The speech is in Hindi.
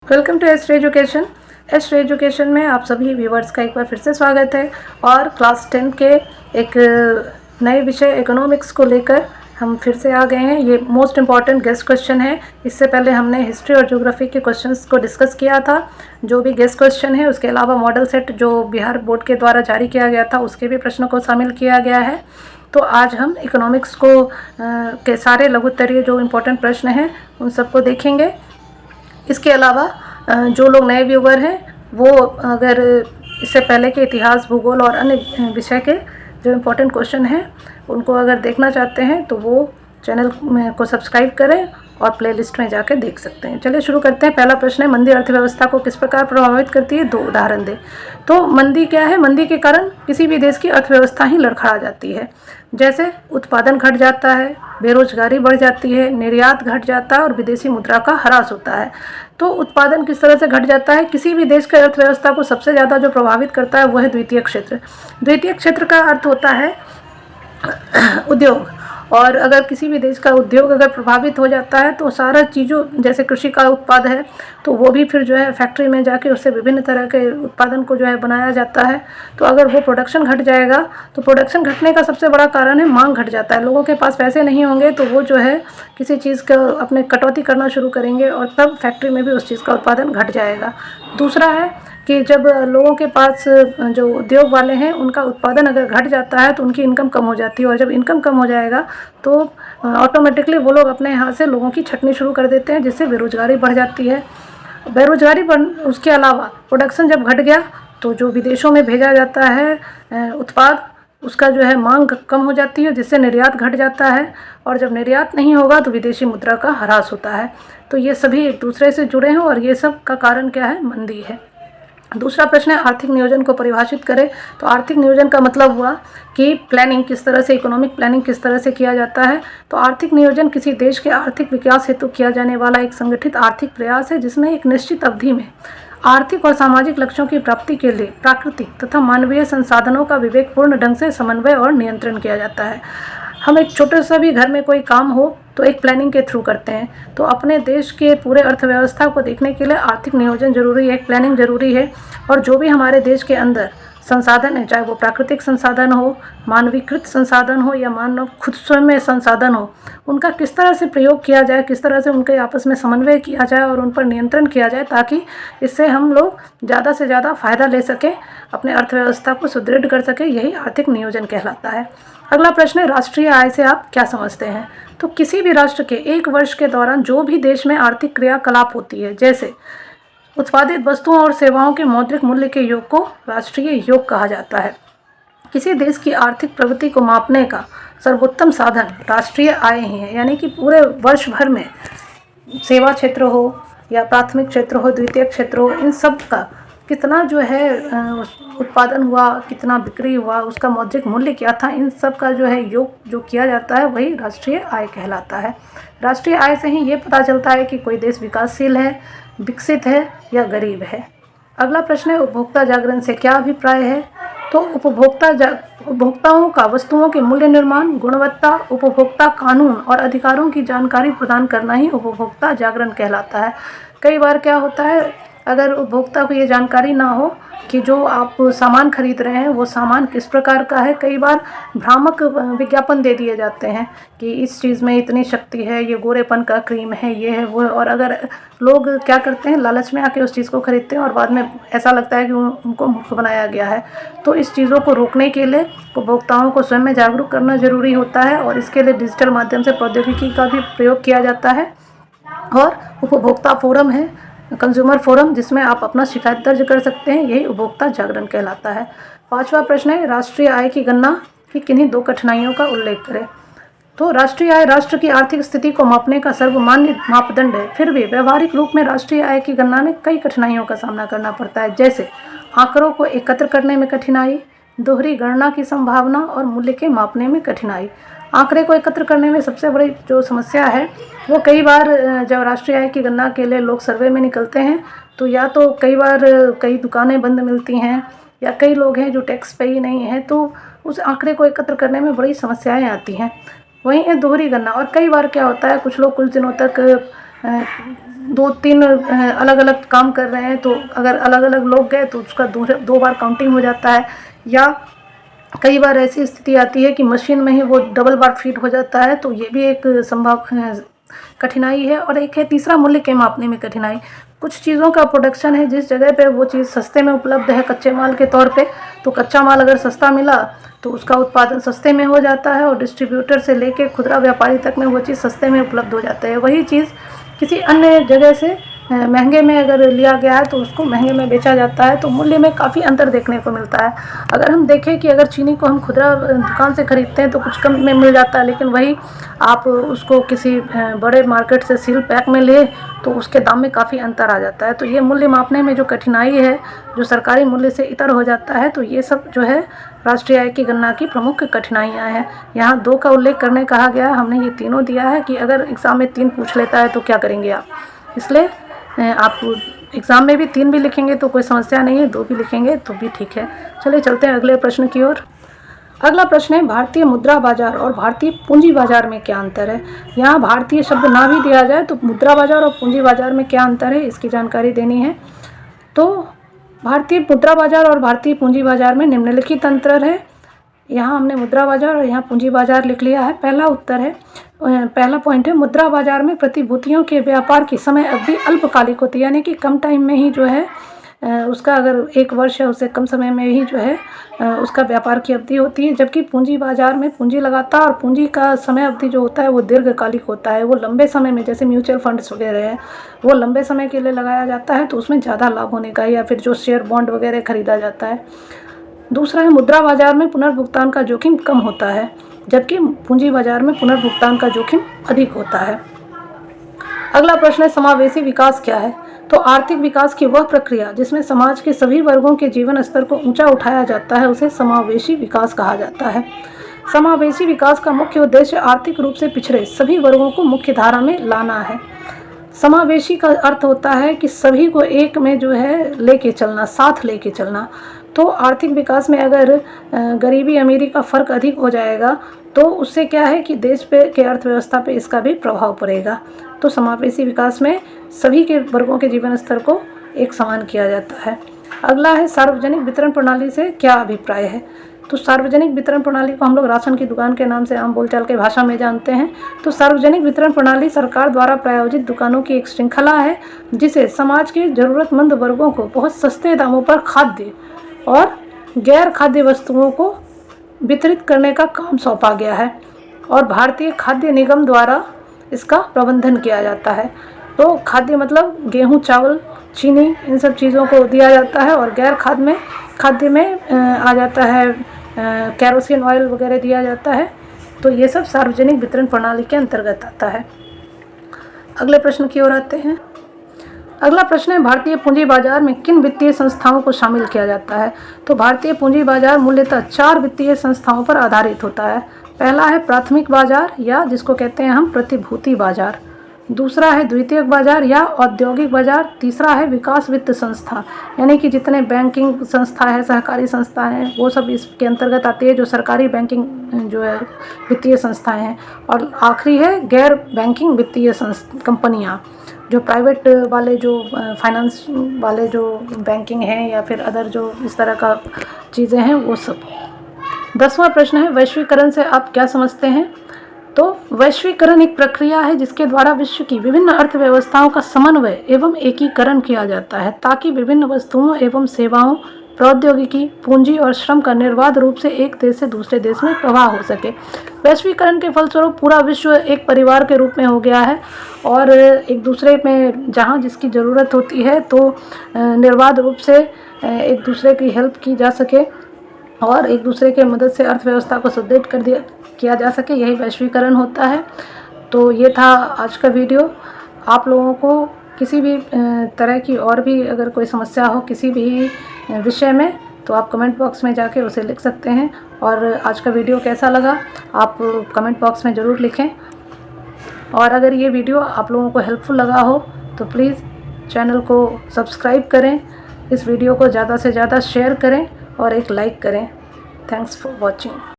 Welcome to astro education. Astro education में आप सभी व्यूवर्स का एक बार फिर से स्वागत है। और क्लास 10 के एक नए विषय इकोनॉमिक्स को लेकर हम फिर से आ गए हैं। ये मोस्ट इम्पॉर्टेंट गेस्ट क्वेश्चन है। इससे पहले हमने हिस्ट्री और ज्योग्राफी के क्वेश्चंस को डिस्कस किया था। जो भी गेस्ट क्वेश्चन है उसके अलावा मॉडल सेट जो बिहार बोर्ड के द्वारा जारी किया गया था उसके भी प्रश्नों को शामिल किया गया है। तो आज हम इकोनॉमिक्स को के सारे लघुत्तरीय जो इम्पोर्टेंट प्रश्न हैं उन सबको देखेंगे। इसके अलावा जो लोग नए व्यूवर हैं वो अगर इससे पहले के इतिहास, भूगोल और अन्य विषय के जो इम्पोर्टेंट क्वेश्चन हैं उनको अगर देखना चाहते हैं तो वो चैनल को सब्सक्राइब करें और प्लेलिस्ट में जाकर देख सकते हैं। चलिए शुरू करते हैं। पहला प्रश्न है, मंदी अर्थव्यवस्था को किस प्रकार प्रभावित करती है? 2 उदाहरण दें। तो मंदी क्या है? मंदी के कारण किसी भी देश की अर्थव्यवस्था ही लड़खड़ा जाती है। जैसे उत्पादन घट जाता है, बेरोजगारी बढ़ जाती है, निर्यात घट जाता है और विदेशी मुद्रा का ह्रास होता है। तो उत्पादन किस तरह से घट जाता है? किसी भी देश की अर्थव्यवस्था को सबसे ज़्यादा जो प्रभावित करता है वो है द्वितीय क्षेत्र। द्वितीय क्षेत्र का अर्थ होता है उद्योग। और अगर किसी भी देश का उद्योग अगर प्रभावित हो जाता है तो सारा चीज़ों, जैसे कृषि का उत्पाद है तो वो भी फिर जो है फैक्ट्री में जाके उससे विभिन्न तरह के उत्पादन को जो है बनाया जाता है। तो अगर वो प्रोडक्शन घट जाएगा तो प्रोडक्शन घटने का सबसे बड़ा कारण है मांग घट जाता है। लोगों के पास पैसे नहीं होंगे तो वो जो है किसी चीज़ का अपने कटौती करना शुरू करेंगे और तब फैक्ट्री में भी उस चीज़ का उत्पादन घट जाएगा। दूसरा है कि जब लोगों के पास जो उद्योग वाले हैं उनका उत्पादन अगर घट जाता है तो उनकी इनकम कम हो जाती है, और जब इनकम कम हो जाएगा तो ऑटोमेटिकली वो लोग अपने यहाँ से लोगों की छंटनी शुरू कर देते हैं, जिससे बेरोजगारी बढ़ जाती है। बेरोजगारी बढ़ उसके अलावा प्रोडक्शन जब घट गया तो जो विदेशों में भेजा जाता है उत्पाद, उसका जो है मांग कम हो जाती है, जिससे निर्यात घट जाता है। और जब निर्यात नहीं होगा तो विदेशी मुद्रा का ह्रास होता है। तो ये सभी एक दूसरे से जुड़े हैं और ये सब का कारण क्या है? मंदी है। दूसरा प्रश्न है, आर्थिक नियोजन को परिभाषित करें। तो आर्थिक नियोजन का मतलब हुआ कि प्लानिंग किस तरह से, इकोनॉमिक प्लानिंग किस तरह से किया जाता है। तो आर्थिक नियोजन किसी देश के आर्थिक विकास हेतु किया जाने वाला एक संगठित आर्थिक प्रयास है जिसमें एक निश्चित अवधि में आर्थिक और सामाजिक लक्ष्यों की प्राप्ति के लिए प्राकृतिक तथा मानवीय संसाधनों का विवेकपूर्ण ढंग से समन्वय और नियंत्रण किया जाता है। हम एक छोटे सा भी घर में कोई काम हो तो एक प्लानिंग के थ्रू करते हैं। तो अपने देश के पूरे अर्थव्यवस्था को देखने के लिए आर्थिक नियोजन जरूरी है, एक प्लानिंग जरूरी है। और जो भी हमारे देश के अंदर संसाधन है, चाहे वो प्राकृतिक संसाधन हो, मानवीकृत संसाधन हो या मानव खुद स्वयं में संसाधन हो, उनका किस तरह से प्रयोग किया जाए, किस तरह से उनके आपस में समन्वय किया जाए और उन पर नियंत्रण किया जाए, ताकि इससे हम लोग ज़्यादा से ज़्यादा फ़ायदा ले सकें, अपने अर्थव्यवस्था को सुदृढ़ कर सकें। यही आर्थिक नियोजन कहलाता है। अगला प्रश्न है, राष्ट्रीय आय से आप क्या समझते हैं? तो किसी भी राष्ट्र के एक वर्ष के दौरान जो भी देश में आर्थिक क्रियाकलाप होती है, जैसे उत्पादित वस्तुओं और सेवाओं के मौद्रिक मूल्य के योग को राष्ट्रीय योग कहा जाता है। किसी देश की आर्थिक प्रगति को मापने का सर्वोत्तम साधन राष्ट्रीय आय ही है। यानी कि पूरे वर्ष भर में सेवा क्षेत्र हो या प्राथमिक क्षेत्र हो, द्वितीयक क्षेत्र हो, इन सब का कितना जो है उत्पादन हुआ, कितना बिक्री हुआ, उसका मौद्रिक मूल्य क्या था, इन सब का जो है योग जो किया जाता है वही राष्ट्रीय आय कहलाता है। राष्ट्रीय आय से ही ये पता चलता है कि कोई देश विकासशील है, विकसित है या गरीब है। अगला प्रश्न है, उपभोक्ता जागरण से क्या अभिप्राय है? तो उपभोक्ताओं का वस्तुओं के मूल्य निर्माण, गुणवत्ता, उपभोक्ता कानून और अधिकारों की जानकारी प्रदान करना ही उपभोक्ता जागरण कहलाता है। कई बार क्या होता है, अगर उपभोक्ता को ये जानकारी ना हो कि जो आप सामान खरीद रहे हैं वो सामान किस प्रकार का है, कई बार भ्रामक विज्ञापन दे दिए जाते हैं कि इस चीज़ में इतनी शक्ति है, ये गोरेपन का क्रीम है, ये है वो है। और अगर लोग क्या करते हैं, लालच में आके उस चीज़ को खरीदते हैं और बाद में ऐसा लगता है कि उनको मूर्ख बनाया गया है। तो इस चीज़ों को रोकने के लिए उपभोक्ताओं को स्वयं में जागरूक करना ज़रूरी होता है और इसके लिए डिजिटल माध्यम से प्रौद्योगिकी का भी प्रयोग किया जाता है। और उपभोक्ता फोरम है, कंज्यूमर फोरम, जिसमें आप अपना शिकायत दर्ज कर सकते हैं, यही उपभोक्ता जागरण कहलाता है। 5वां प्रश्न है, राष्ट्रीय आय की गणना की किन्हीं 2 कठिनाइयों का उल्लेख करें। तो राष्ट्रीय आय राष्ट्र की आर्थिक स्थिति को मापने का सर्वमान्य मापदंड है, फिर भी व्यवहारिक रूप में राष्ट्रीय आय की गणना में कई कठिनाइयों का सामना करना पड़ता है। जैसे आंकड़ों को एकत्र करने में कठिनाई, दोहरी गणना की संभावना और मूल्य के मापने में कठिनाई। आंकड़े को एकत्र करने में सबसे बड़ी जो समस्या है वो कई बार जब राष्ट्रीय आय की गणना के लिए लोग सर्वे में निकलते हैं तो या तो कई बार कई दुकानें बंद मिलती हैं या कई लोग हैं जो टैक्स पे ही नहीं हैं, तो उस आंकड़े को एकत्र करने में बड़ी समस्याएं आती हैं। वहीं है दोहरी गणना। और कई बार क्या होता है, कुछ लोग कुछ दिनों तक 2-3 अलग अलग काम कर रहे हैं, तो अगर अलग अलग लोग गए तो उसका 2 बार काउंटिंग हो जाता है। या कई बार ऐसी स्थिति आती है कि मशीन में ही वो डबल बार फीड हो जाता है, तो ये भी एक संभव कठिनाई है। और एक है तीसरा, मूल्य के मापने में कठिनाई। कुछ चीज़ों का प्रोडक्शन है जिस जगह पे वो चीज़ सस्ते में उपलब्ध है कच्चे माल के तौर पे, तो कच्चा माल अगर सस्ता मिला तो उसका उत्पादन सस्ते में हो जाता है और डिस्ट्रीब्यूटर से लेके खुदरा व्यापारी तक में वो चीज़ सस्ते में उपलब्ध हो जाता है। वही चीज़ किसी अन्य जगह से महंगे में अगर लिया गया है तो उसको महंगे में बेचा जाता है, तो मूल्य में काफ़ी अंतर देखने को मिलता है। अगर हम देखें कि अगर चीनी को हम खुदरा दुकान से ख़रीदते हैं तो कुछ कम में मिल जाता है, लेकिन वही आप उसको किसी बड़े मार्केट से सील पैक में ले तो उसके दाम में काफ़ी अंतर आ जाता है। तो ये मूल्य मापने में जो कठिनाई है, जो सरकारी मूल्य से इतर हो जाता है, तो ये सब जो है राष्ट्रीय आय की गणना की प्रमुख कठिनाइयाँ हैं। यहाँ 2 का उल्लेख करने कहा गया है, हमने ये तीनों दिया है कि अगर एग्ज़ाम में 3 पूछ लेता है तो क्या करेंगे आप। इसलिए आप एग्ज़ाम में भी 3 भी लिखेंगे तो कोई समस्या नहीं है, 2 भी लिखेंगे तो भी ठीक है। चलिए चलते हैं अगले प्रश्न की ओर। अगला प्रश्न है, भारतीय मुद्रा बाजार और भारतीय पूंजी बाजार में क्या अंतर है। यहाँ भारतीय शब्द ना भी दिया जाए तो मुद्रा बाजार और पूंजी बाजार में क्या अंतर है, इसकी जानकारी देनी है। तो भारतीय मुद्रा बाजार और भारतीय पूंजी बाजार में निम्नलिखित अंतर है। यहाँ हमने मुद्रा बाजार और यहाँ पूंजी बाजार लिख लिया है। पहला उत्तर है, पहला पॉइंट है, मुद्रा बाजार में प्रतिभूतियों के व्यापार की समय अवधि अल्पकालिक होती है, यानी कि कम टाइम में ही जो है उसका अगर 1 वर्ष है उससे कम समय में ही जो है उसका व्यापार की अवधि होती है। जबकि पूंजी बाजार में पूंजी लगाता और पूंजी का समय अवधि जो होता है वो दीर्घकालिक होता है, वो लंबे समय में, जैसे म्यूचुअल फंड्स वगैरह है वो लंबे समय के लिए लगाया जाता है, तो उसमें ज़्यादा लाभ होने का, या फिर जो शेयर बॉन्ड वगैरह खरीदा जाता है। दूसरा है, मुद्रा बाजार में पुनर्भुगतान का जोखिम कम होता है, जबकि पूंजी बाजार में पुनर्भुगतान का जोखिम अधिक होता है। अगला प्रश्न है, समावेशी विकास क्या है। तो आर्थिक विकास की वह प्रक्रिया जिसमें समाज के सभी वर्गों के जीवन स्तर को ऊंचा उठाया जाता है उसे समावेशी विकास कहा जाता है। समावेशी विकास का मुख्य उद्देश्य आर्थिक रूप से पिछड़े सभी वर्गों को मुख्य धारा में लाना है। समावेशी का अर्थ होता है कि सभी को एक में जो है लेके चलना, साथ लेके चलना। तो आर्थिक विकास में अगर गरीबी अमीरी का फ़र्क अधिक हो जाएगा तो उससे क्या है कि देश पे के अर्थव्यवस्था पे इसका भी प्रभाव पड़ेगा। तो समावेशी विकास में सभी के वर्गों के जीवन स्तर को एक समान किया जाता है। अगला है, सार्वजनिक वितरण प्रणाली से क्या अभिप्राय है। तो सार्वजनिक वितरण प्रणाली को हम लोग राशन की दुकान के नाम से आम बोलचाल के भाषा में जानते हैं। तो सार्वजनिक वितरण प्रणाली सरकार द्वारा प्रायोजित दुकानों की एक श्रृंखला है जिसे समाज के ज़रूरतमंद वर्गों को बहुत सस्ते दामों पर खाद्य और गैर खाद्य वस्तुओं को वितरित करने का काम सौंपा गया है और भारतीय खाद्य निगम द्वारा इसका प्रबंधन किया जाता है। तो खाद्य मतलब गेहूं, चावल, चीनी, इन सब चीज़ों को दिया जाता है, और गैर खाद्य में आ जाता है केरोसिन ऑयल वगैरह दिया जाता है। तो ये सब सार्वजनिक वितरण प्रणाली के अंतर्गत आता है। अगले प्रश्न की ओर आते हैं। अगला प्रश्न है, भारतीय पूंजी बाजार में किन वित्तीय संस्थाओं को शामिल किया जाता है। तो भारतीय पूंजी बाजार मूल्यतः 4 वित्तीय संस्थाओं पर आधारित होता है। पहला है प्राथमिक बाजार, या जिसको कहते हैं हम प्रतिभूति बाजार। दूसरा है द्वितीयक बाजार या औद्योगिक बाजार। तीसरा है विकास वित्त संस्था, यानी कि जितने बैंकिंग संस्था है, सहकारी संस्था हैं, वो सब इसके अंतर्गत आती है, जो सरकारी बैंकिंग जो है वित्तीय संस्थाएं हैं। और आखिरी है गैर बैंकिंग वित्तीय कंपनियां, जो प्राइवेट वाले, जो फाइनेंस वाले जो बैंकिंग हैं या फिर अदर जो इस तरह का चीज़ें हैं, वो सब। 10वां प्रश्न है, वैश्वीकरण से आप क्या समझते हैं। तो वैश्वीकरण एक प्रक्रिया है जिसके द्वारा विश्व की विभिन्न अर्थव्यवस्थाओं का समन्वय एवं एकीकरण किया जाता है ताकि विभिन्न वस्तुओं एवं सेवाओं, प्रौद्योगिकी, पूंजी और श्रम का निर्बाध रूप से एक देश से दूसरे देश में प्रवाह हो सके। वैश्वीकरण के फलस्वरूप पूरा विश्व एक परिवार के रूप में हो गया है और एक दूसरे में जहाँ जिसकी ज़रूरत होती है तो निर्बाध रूप से एक दूसरे की हेल्प की जा सके और एक दूसरे के मदद से अर्थव्यवस्था को सुदृढ़ किया जा सके, यही वैश्वीकरण होता है। तो ये था आज का वीडियो। आप लोगों को किसी भी तरह की और भी अगर कोई समस्या हो किसी भी विषय में तो आप कमेंट बॉक्स में जाके उसे लिख सकते हैं। और आज का वीडियो कैसा लगा आप कमेंट बॉक्स में ज़रूर लिखें। और अगर ये वीडियो आप लोगों को हेल्पफुल लगा हो तो प्लीज़ चैनल को सब्सक्राइब करें, इस वीडियो को ज़्यादा से ज़्यादा शेयर करें और एक लाइक करें। Thanks for watching.